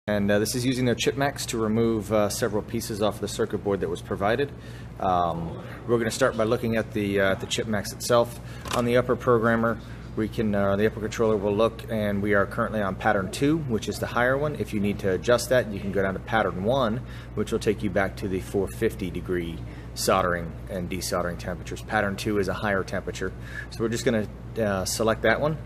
And this is using their chip max to remove several pieces off the circuit board that was provided. We're going to start by looking at the chip max itself. On the upper programmer, we can the upper controller will look, and we are currently on pattern 2, which is the higher one. If you need to adjust that, you can go down to pattern 1, which will take you back to the 450 degree soldering and desoldering temperatures. Pattern 2 is a higher temperature, so we're just going to select that one.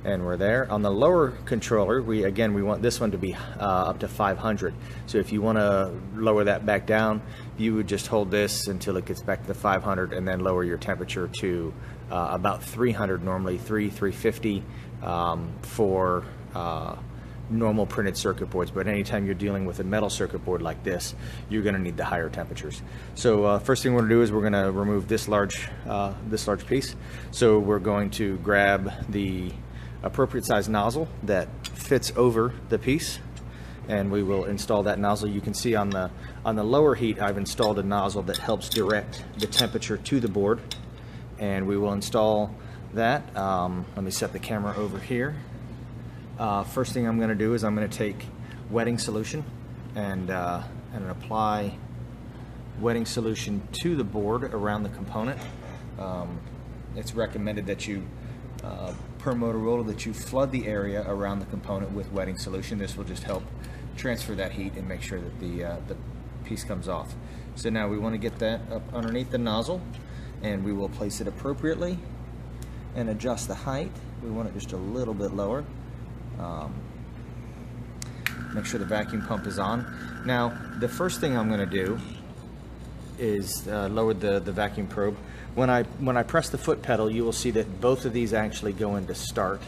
And we're there. On the lower controller, we want this one to be up to 500. So if you want to lower that back down, you would just hold this until it gets back to the 500 and then lower your temperature to about 300, normally 350 for normal printed circuit boards. But anytime you're dealing with a metal circuit board like this, you're going to need the higher temperatures. So first thing we're going to do is we're going to remove this large piece. So we're going to grab the appropriate size nozzle that fits over the piece, and we will install that nozzle. You can see on the lower heat, I've installed a nozzle that helps direct the temperature to the board, and we will install that. Let me set the camera over here. First thing I'm going to do is I'm going to take wetting solution and apply wetting solution to the board around the component. It's recommended that you per Motorola that you flood the area around the component with wetting solution. This will just help transfer that heat and make sure that the piece comes off. So now we want to get that up underneath the nozzle, and we will place it appropriately and adjust the height. We want it just a little bit lower. Make sure the vacuum pump is on. Now the first thing I'm going to do is lower the vacuum probe. When I press the foot pedal, you will see that both of these actually go into start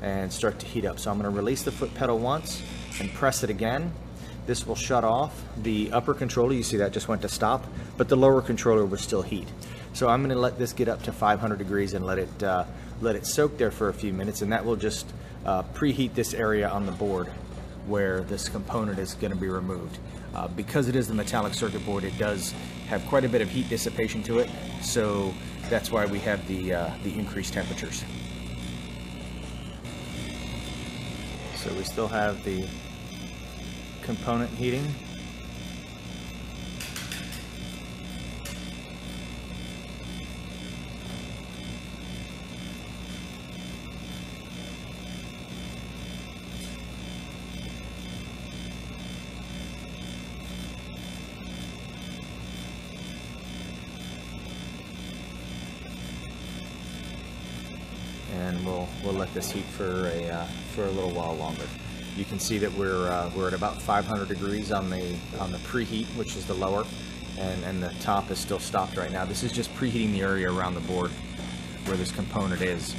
and start to heat up. So I'm going to release the foot pedal once and press it again. This will shut off the upper controller. You see that just went to stop, but the lower controller will still heat. So I'm going to let this get up to 500 degrees and let it soak there for a few minutes, and that will just preheat this area on the board where this component is going to be removed. Because it is the metallic circuit board, it does have quite a bit of heat dissipation to it, so that's why we have the increased temperatures. So we still have the component heating. And we'll let this heat for a little while longer. You can see that we're at about 500 degrees on the preheat, which is the lower, and the top is still stopped right now. This is just preheating the area around the board where this component is.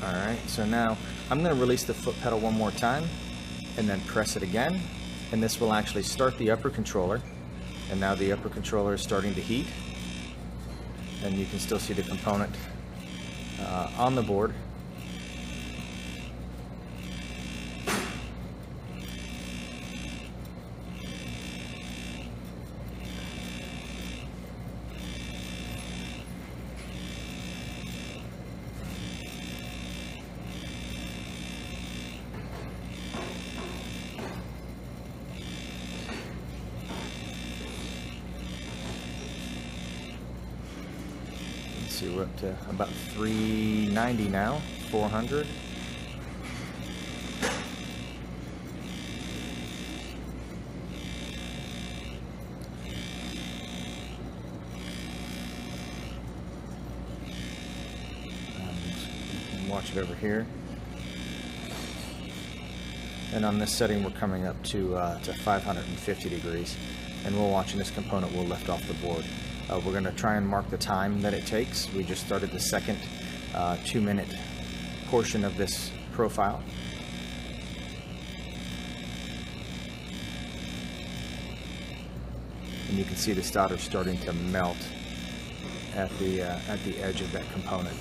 Alright, so now I'm going to release the foot pedal one more time and then press it again, and this will actually start the upper controller, and now the upper controller is starting to heat, and you can still see the component on the board. See, we're up to about 390 now, 400. And watch it over here. And on this setting, we're coming up to 550 degrees. And we're watching this component will lift off the board. We're going to try and mark the time that it takes. We just started the second 2-minute portion of this profile. And you can see the solder starting to melt at the edge of that component.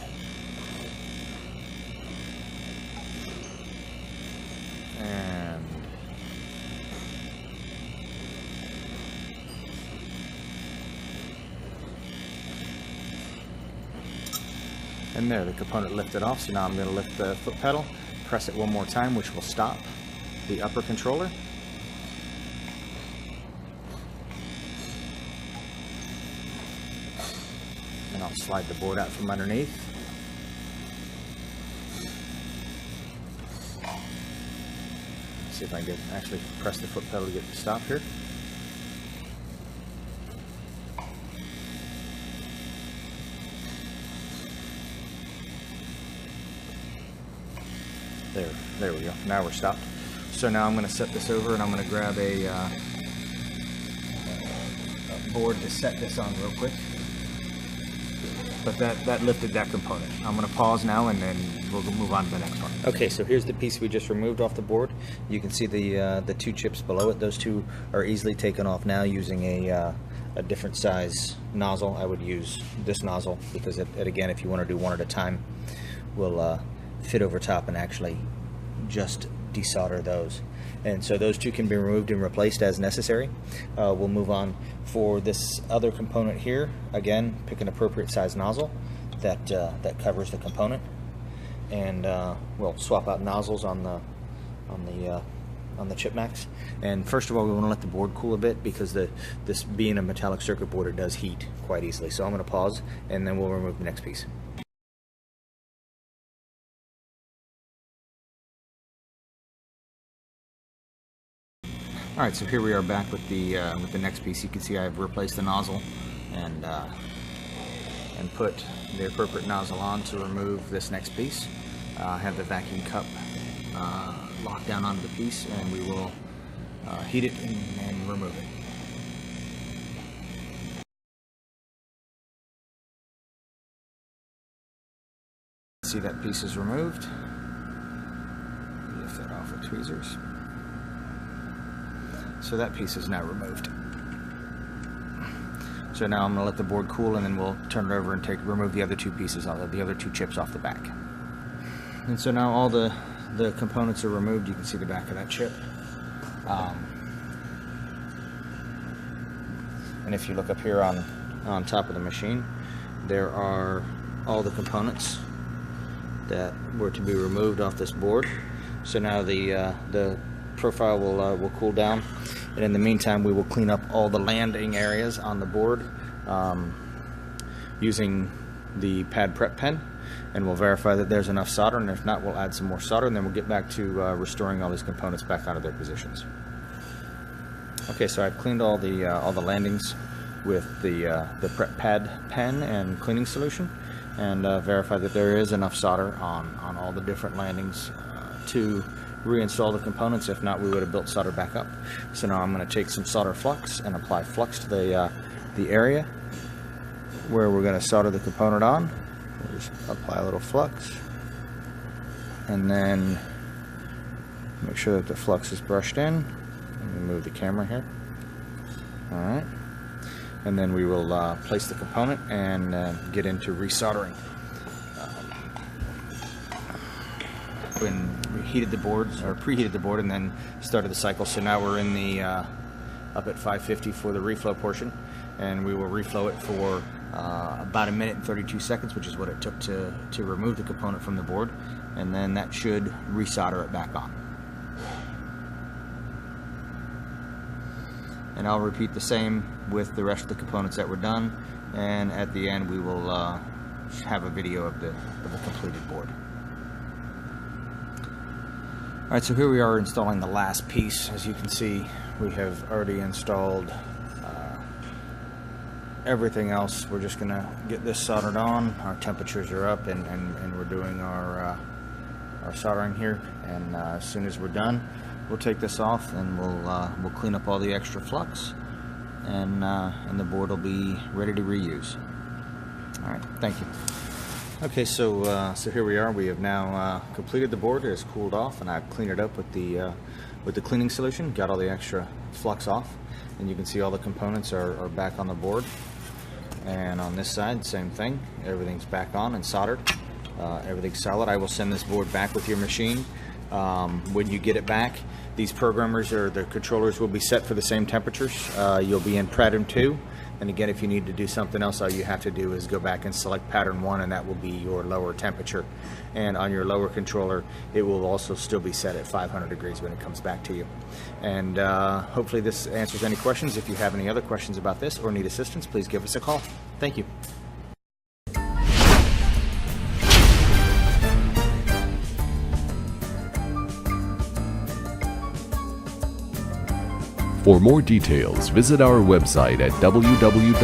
And there, the component lifted off. So now I'm going to lift the foot pedal, press it one more time, which will stop the upper controller. And I'll slide the board out from underneath. See if I can actually press the foot pedal to get to stop here. There we go. Now we're stopped. So now I'm going to set this over, and I'm going to grab a board to set this on real quick. But that lifted that component. I'm going to pause now, and then we'll move on to the next one. Okay, so here's the piece we just removed off the board. You can see the two chips below it. Those two are easily taken off now using a different size nozzle. I would use this nozzle because it again, if you want to do one at a time, will fit over top and actually just desolder those. And so those two can be removed and replaced as necessary. We'll move on for this other component here. Again, pick an appropriate size nozzle that covers the component, and we'll swap out nozzles on the chip max. And first of all, we want to let the board cool a bit because this being a metallic circuit board, it does heat quite easily. So I'm going to pause, and then we'll remove the next piece. Alright, so here we are back with the next piece. You can see I've replaced the nozzle and put the appropriate nozzle on to remove this next piece. I have the vacuum cup locked down onto the piece, and we will heat it and remove it. See, that piece is removed. Lift that off with tweezers. So that piece is now removed. So now I'm going to let the board cool, and then we'll turn it over and remove the other two pieces, the other two chips off the back. And so now all the components are removed. You can see the back of that chip. And if you look up here on top of the machine, there are all the components that were to be removed off this board. So now the profile will cool down, and in the meantime we will clean up all the landing areas on the board using the pad prep pen, and we'll verify that there's enough solder, and if not, we'll add some more solder, and then we'll get back to restoring all these components back onto their positions. Okay, so I've cleaned all the landings with the prep pad pen and cleaning solution, and verify that there is enough solder on all the different landings to reinstall the components. If not, we would have built solder back up. So now I'm going to take some solder flux and apply flux to the area where we're going to solder the component on. We'll just apply a little flux, and then make sure that the flux is brushed in. Let me move the camera here. Alright, and then we will place the component and get into resoldering. When we heated the board, or preheated the board, and then started the cycle. So now we're in the up at 550 for the reflow portion, and we will reflow it for about 1 minute and 32 seconds, which is what it took to remove the component from the board, and then that should resolder it back on. And I'll repeat the same with the rest of the components that were done, and at the end we will have a video of the completed board. Alright, so here we are installing the last piece. As you can see, we have already installed everything else. We're just going to get this soldered on. Our temperatures are up, and we're doing our soldering here. And as soon as we're done, we'll take this off, and we'll clean up all the extra flux, and the board will be ready to reuse. Alright, thank you. Okay, so here we are. We have now completed the board. It has cooled off, and I've cleaned it up with the cleaning solution. Got all the extra flux off, and you can see all the components are back on the board. And on this side, same thing. Everything's back on and soldered. Everything's solid. I will send this board back with your machine. When you get it back, these programmers or the controllers will be set for the same temperatures. You'll be in Pratum 2, And again, if you need to do something else, all you have to do is go back and select pattern 1, and that will be your lower temperature. And on your lower controller, it will also still be set at 500 degrees when it comes back to you. And hopefully this answers any questions. If you have any other questions about this or need assistance, please give us a call. Thank you. For more details, visit our website at www.ape.com.